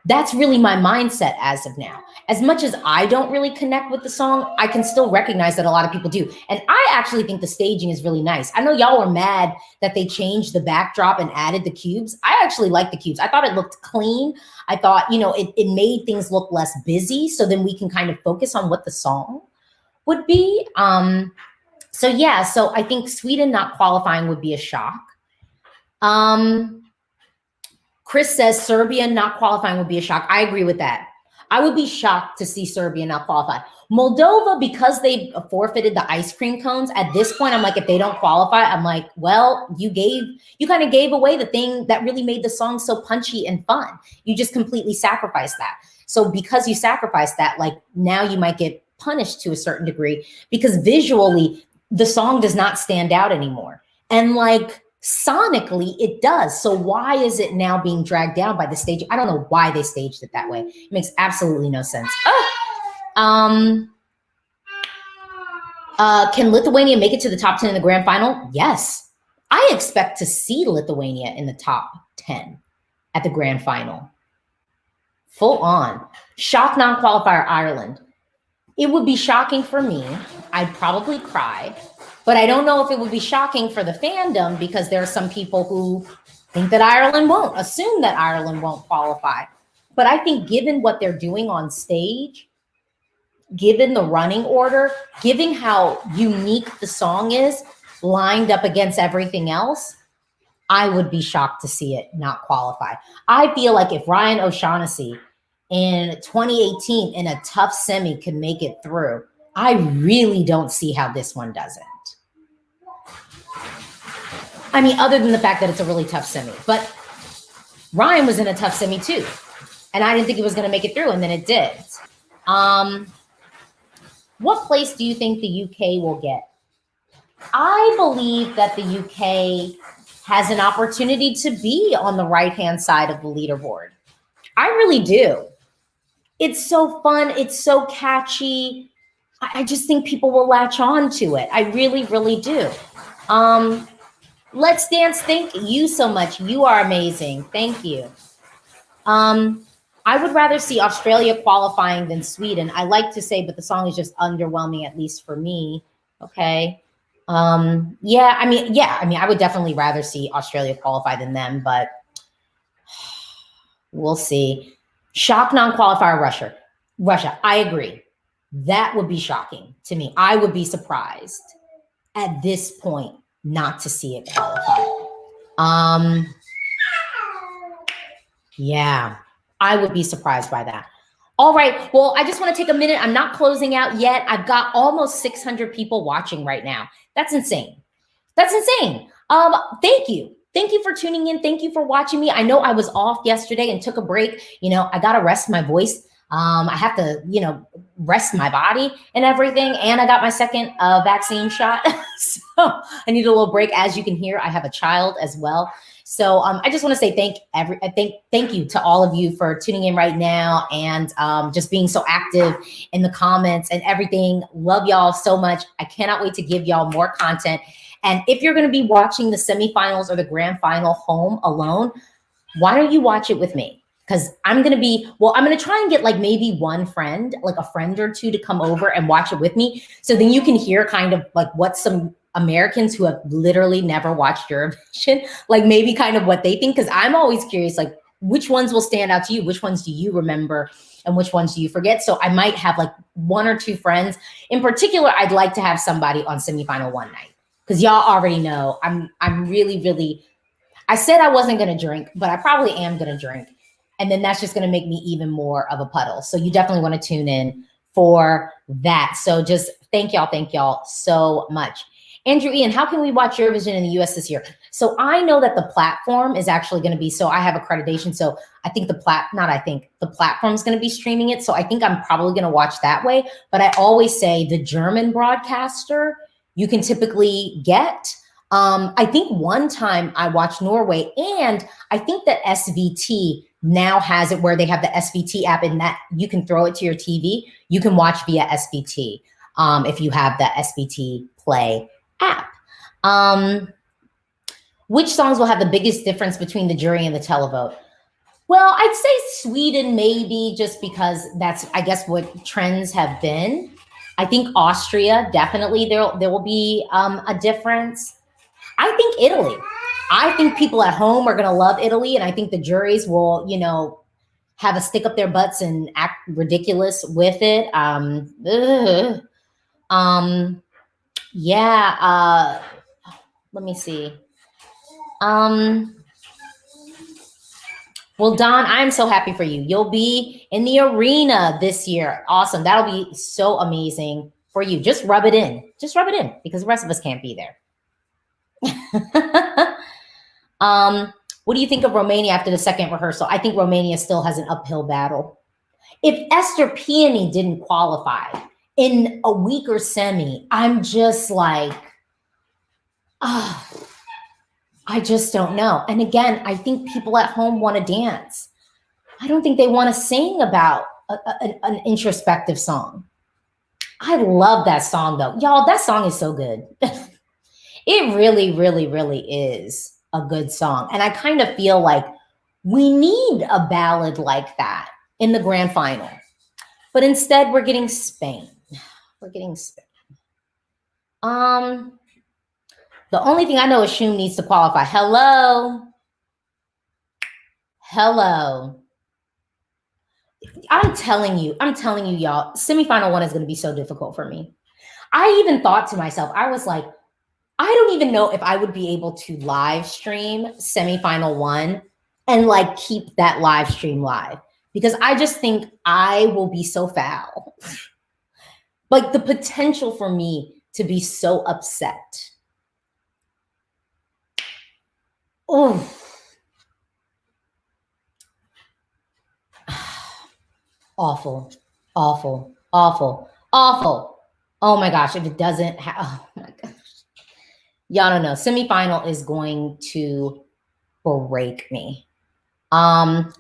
That's really my mindset as of now. As much as I don't really connect with the song, I can still recognize that a lot of people do. And I actually think the staging is really nice. I know y'all were mad that they changed the backdrop and added the cubes. I actually like the cubes. I thought it looked clean. I thought, you know, it made things look less busy, so then we can kind of focus on what the song would be. So yeah, so I think Sweden not qualifying would be a shock. Chris says Serbia not qualifying would be a shock. I agree with that. I would be shocked to see Serbia not qualify. Moldova, because they forfeited the ice cream cones, at this point, I'm like, if they don't qualify, I'm like, well, you kind of gave away the thing that really made the song so punchy and fun. You just completely sacrificed that. So because you sacrificed that, like now you might get punished to a certain degree, because visually the song does not stand out anymore. And like, sonically it does. So why is it now being dragged down by the stage? I don't know why they staged it that way. It makes absolutely no sense. Can Lithuania make it to the top 10 in the grand final? Yes, I expect to see Lithuania in the top 10 at the grand final. Full on. Shock non-qualifier Ireland. It would be shocking for me. I'd probably cry. But I don't know if it would be shocking for the fandom, because there are some people who think that Ireland won't, assume that Ireland won't qualify. But I think given what they're doing on stage, given the running order, given how unique the song is, lined up against everything else, I would be shocked to see it not qualify. I feel like if Ryan O'Shaughnessy in 2018 in a tough semi could make it through, I really don't see how this one doesn't. I mean, other than the fact that it's a really tough semi, but Ryan was in a tough semi too. And I didn't think it was going to make it through, and then it did. What place do you think the UK will get? I believe that the UK has an opportunity to be on the right-hand side of the leaderboard. I really do. It's so fun. It's so catchy. I just think people will latch on to it. I really, really do. Let's Dance, thank you so much. You are amazing. Thank you. I would rather see Australia qualifying than Sweden. I like to say, but the song is just underwhelming, at least for me. Okay. Yeah, I mean, I would definitely rather see Australia qualify than them, but we'll see. Shock non-qualifier Russia. I agree. That would be shocking to me. I would be surprised at this point not to see it qualify. Yeah, I would be surprised by that. All right. Well, I just want to take a minute. I'm not closing out yet. I've got almost 600 people watching right now. That's insane. That's insane. Thank you. Thank you for tuning in. Thank you for watching me. I know I was off yesterday and took a break. You know, I got to rest my voice. I have to, you know, rest my body and everything. And I got my second vaccine shot. So I need a little break. As you can hear, I have a child as well. So I just want to say thank you to all of you for tuning in right now and just being so active in the comments and everything. Love y'all so much. I cannot wait to give y'all more content. And if you're going to be watching the semifinals or the grand final home alone, why don't you watch it with me? Because I'm going to try and get like maybe one friend, like a friend or two to come over and watch it with me. So then you can hear kind of like what some Americans who have literally never watched Eurovision, like maybe kind of what they think. Because I'm always curious, like which ones will stand out to you? Which ones do you remember? And which ones do you forget? So I might have like one or two friends. In particular, I'd like to have somebody on semifinal one night. Because y'all already know I'm really, really, I said I wasn't going to drink, but I probably am going to drink. And then that's just going to make me even more of a puddle. So you definitely want to tune in for that. So just thank y'all so much. Andrew Ian, how can we watch Eurovision in the US this year? So I know that the platform is actually going to be, so I have accreditation. So I think the platform is going to be streaming it. So I think I'm probably going to watch that way. But I always say the German broadcaster, you can typically get. I think one time I watched Norway, and I think that SVT now has it where they have the SVT app, and that you can throw it to your TV. You can watch via SVT if you have the SVT Play app. Which songs will have the biggest difference between the jury and the televote? Well, I'd say Sweden maybe, just because that's, I guess, what trends have been. I think Austria, definitely there will be a difference. I think Italy. I think people at home are going to love Italy, and I think the juries will, you know, have a stick up their butts and act ridiculous with it. Yeah. Let me see. Well, Don, I'm so happy for you. You'll be in the arena this year. Awesome. That'll be so amazing for you. Just rub it in. Just rub it in, because the rest of us can't be there. What do you think of Romania after the second rehearsal? I think Romania still has an uphill battle. If Esther Peony didn't qualify in a weaker semi, I'm just like, I just don't know. And again, I think people at home want to dance. I don't think they want to sing about an introspective song. I love that song though. Y'all, that song is so good. It really, really, really is a good song. And I kind of feel like we need a ballad like that in the grand final. But instead, we're getting Spain. We're getting Spain. The only thing I know is Shum needs to qualify. Hello. Hello. I'm telling you, y'all, semifinal 1 is going to be so difficult for me. I even thought to myself, I was like, I don't even know if I would be able to live stream semifinal 1 and like keep that live stream live, because I just think I will be so foul. Like the potential for me to be so upset. Oh, awful, awful, awful, awful. Oh my gosh, if it doesn't have, oh my gosh. Y'all don't know, semifinal is going to break me.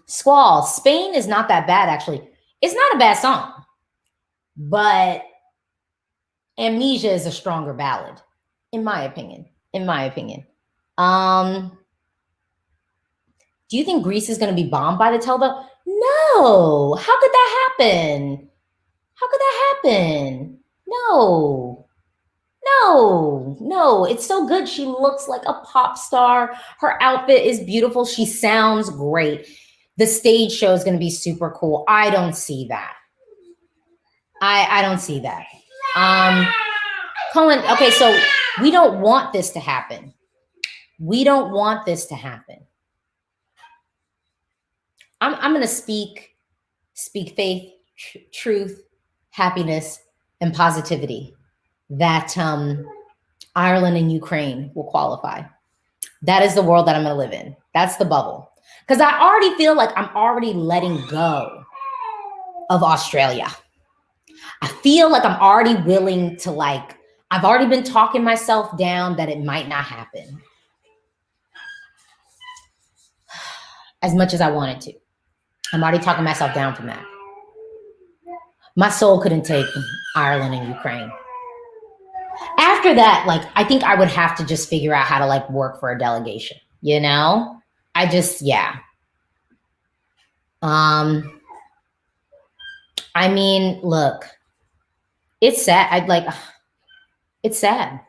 Squall, Spain is not that bad, actually. It's not a bad song, but Amnesia is a stronger ballad, in my opinion. In my opinion. Do you think Greece is going to be bombed by the Televote? No. How could that happen? How could that happen? No. No, no, it's so good. She looks like a pop star. Her outfit is beautiful. She sounds great. The stage show is going to be super cool. I don't see that. I don't see that. Cohen, okay, so we don't want this to happen. We don't want this to happen. I'm going to speak faith, truth, happiness, and positivity that Ireland and Ukraine will qualify. That is the world that I'm going to live in. That's the bubble. Because I already feel like I'm already letting go of Australia. I feel like I'm already willing to like, I've already been talking myself down that it might not happen as much as I wanted to. I'm already talking myself down from that. My soul couldn't take Ireland and Ukraine. After that, like, I think I would have to just figure out how to like work for a delegation, you know? I just, yeah. I mean, look, it's sad. I'd like, it's sad.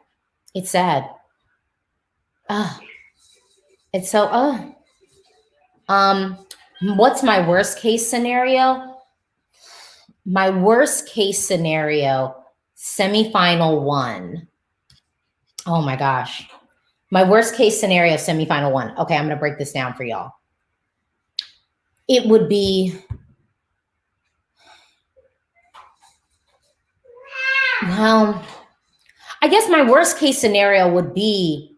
It's sad. It's so, what's my worst case scenario? My worst case scenario, semifinal 1. Oh my gosh. My worst case scenario, semifinal 1. Okay, I'm going to break this down for y'all. It would be, well, I guess my worst case scenario would be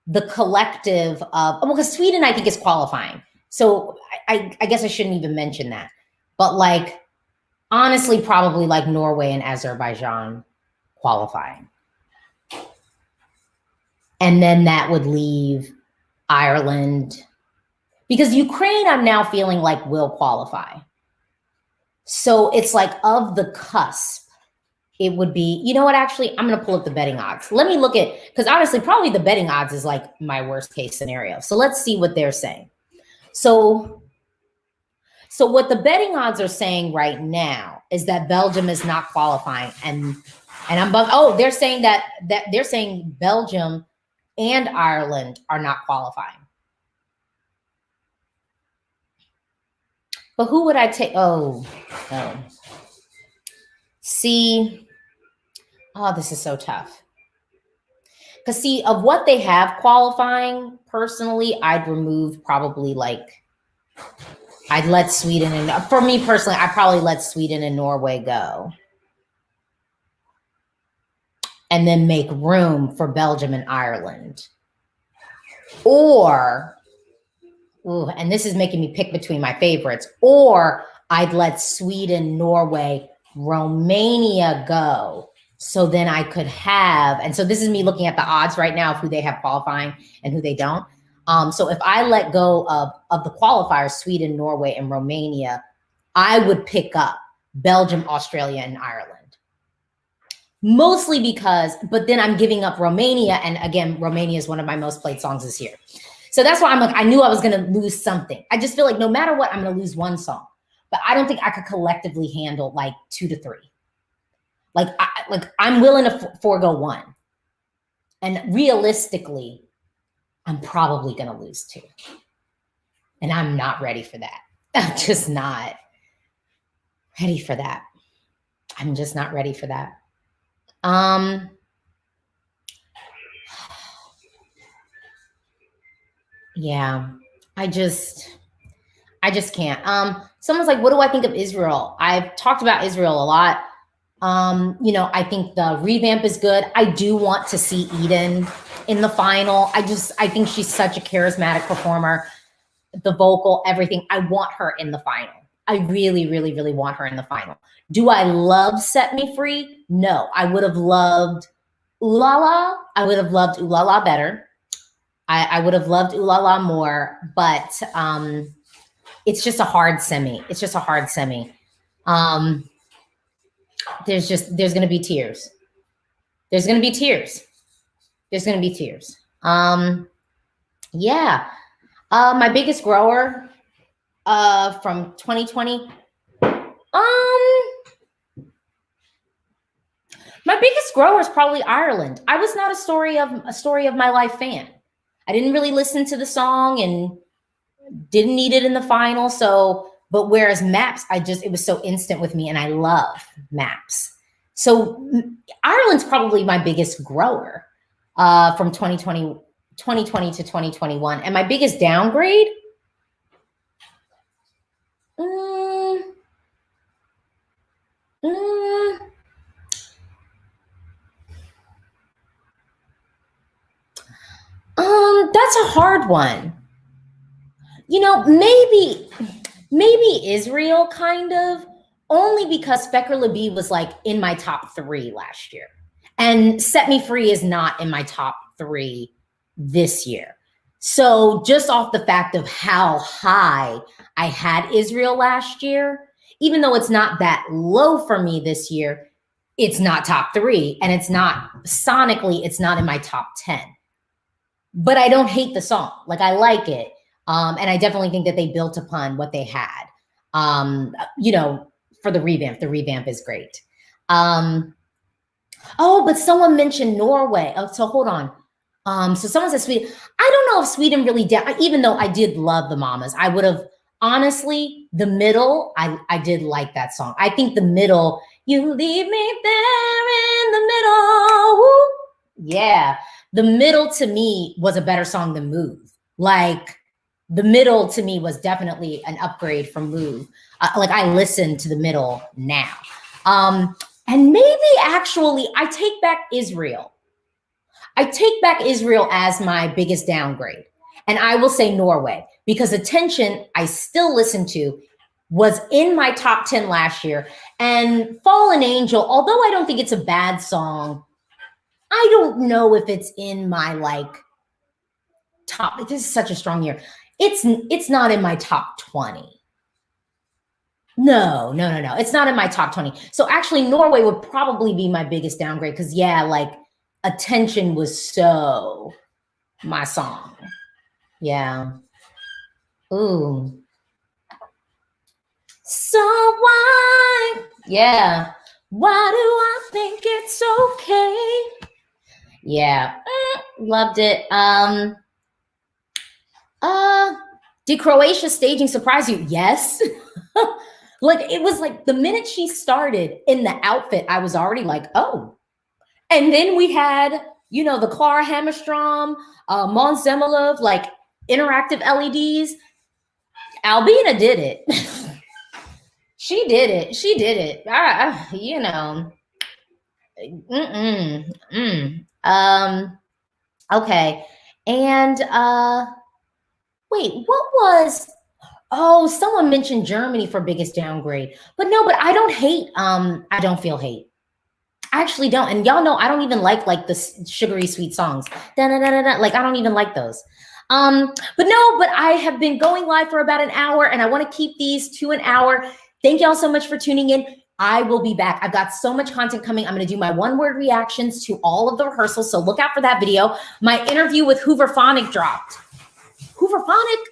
the collective of, well, because Sweden, I think, is qualifying. So I guess I shouldn't even mention that. But like, honestly, probably like Norway and Azerbaijan qualifying. And then that would leave Ireland, because Ukraine, I'm now feeling like will qualify. So it's like of the cusp, it would be, you know what, actually, I'm going to pull up the betting odds. Let me look at, because honestly, probably the betting odds is like my worst case scenario. So let's see what they're saying. So what the betting odds are saying right now is that Belgium is not qualifying. And I'm, oh, they're saying that they're saying Belgium and Ireland are not qualifying. But who would I take? Oh. See, oh, this is so tough. Because see, of what they have qualifying, personally, I'd remove probably like, I'd let Sweden, and for me personally, I'd probably let Sweden and Norway go. And then make room for Belgium and Ireland. Or, ooh, and this is making me pick between my favorites, or I'd let Sweden, Norway, Romania go. So then I could have, and so this is me looking at the odds right now of who they have qualifying and who they don't. So if I let go of the qualifiers, Sweden, Norway, and Romania, I would pick up Belgium, Australia, and Ireland. mostly because, but then I'm giving up Romania. And again, Romania is one of my most played songs this year. So that's why I'm like, I knew I was going to lose something. I just feel like no matter what, I'm going to lose one song. But I don't think I could collectively handle like 2 to 3. Like I'm willing to forego one. And realistically, I'm probably going to lose 2. And I'm not ready for that. I'm just not ready for that. I'm just not ready for that. Yeah, I just can't. Someone's like, what do I think of Israel? I've talked about Israel a lot. You know, I think the revamp is good. I do want to see Eden in the final. I think she's such a charismatic performer. The vocal, everything. I want her in the final. I really, really, really want her in the final. Do I love Set Me Free? No, I would have loved Ooh La La. I would have loved Ooh La La better. I would have loved Ooh La La more, but it's just a hard semi. It's just a hard semi. There's going to be tears. There's going to be tears. There's going to be tears. Yeah. My biggest grower from 2020. My biggest grower is probably Ireland. I was not a story of my life fan. I didn't really listen to the song and didn't need it in the final. So, but whereas Maps, it was so instant with me, and I love Maps. So Ireland's probably my biggest grower from 2020 to 2021. And my biggest downgrade? That's a hard one. You know, maybe Israel, kind of, only because Becker Labib was like in my top 3 last year. And Set Me Free is not in my top 3 this year. So just off the fact of how high I had Israel last year, even though it's not that low for me this year, it's not top 3, and it's not sonically, it's not in my top 10. But I don't hate the song. Like, I like it. And I definitely think that they built upon what they had, you know, for the revamp. The revamp is great. Oh, but someone mentioned Norway. Oh, so hold on. So someone said Sweden. I don't know if Sweden really did, even though I did love the Mamas. I would have, honestly, the middle, I did like that song. I think the middle, you leave me there in the middle. Woo. Yeah. The middle to me was a better song than Move. Like, the middle to me was definitely an upgrade from Move. Like, I listen to the middle now. And maybe actually I take back Israel. I take back Israel as my biggest downgrade. And I will say Norway, because Attention, I still listen to, was in my top 10 last year. And Fallen Angel, although I don't think it's a bad song, I don't know if it's in my like top. This is such a strong year. It's not in my top 20. No. It's not in my top 20. So actually Norway would probably be my biggest downgrade, because yeah, like Attention was so my song. Yeah. Ooh. So why? Yeah. Why do I think it's okay? Yeah. Loved it. Did Croatia's staging surprise you? Yes. Like, it was like the minute she started in the outfit, I was already like, oh. And then we had, you know, the Clara Hammerstrom, Mons Zemelov, like interactive LEDs. Albina did it. She did it. You know. Okay. And wait, what was, oh, someone mentioned Germany for biggest downgrade. But no, but I don't hate, I don't feel hate. I actually don't. And y'all know I don't even like the sugary sweet songs. Like, I don't even like those. But I have been going live for about an hour, and I want to keep these to an hour. Thank y'all so much for tuning in. I will be back. I've got so much content coming. I'm going to do my one-word reactions to all of the rehearsals, so look out for that video. My interview with Hooverphonic dropped. Hooverphonic,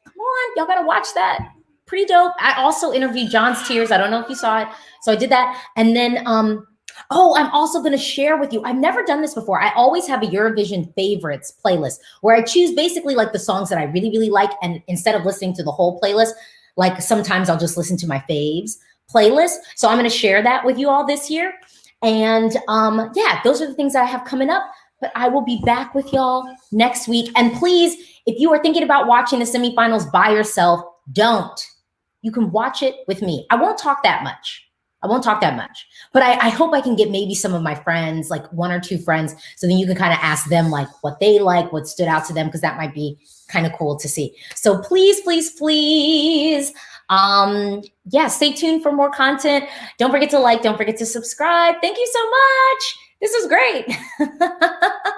come on, y'all got to watch that. Pretty dope. I also interviewed John's Tears. I don't know if you saw it. So I did that. And then, oh, I'm also going to share with you. I've never done this before. I always have a Eurovision favorites playlist where I choose basically like the songs that I really, really like. And instead of listening to the whole playlist, like sometimes I'll just listen to my faves playlist. So I'm going to share that with you all this year. And yeah, those are the things I have coming up. But I will be back with y'all next week. And please, if you are thinking about watching the semifinals by yourself, don't. You can watch it with me. I won't talk that much. But I hope I can get maybe some of my friends, like 1 or 2 friends, so then you can kind of ask them like what they like, what stood out to them, because that might be kind of cool to see. So please, please, please, yeah, stay tuned for more content. Don't forget to like, don't forget to subscribe. Thank you so much. This is great.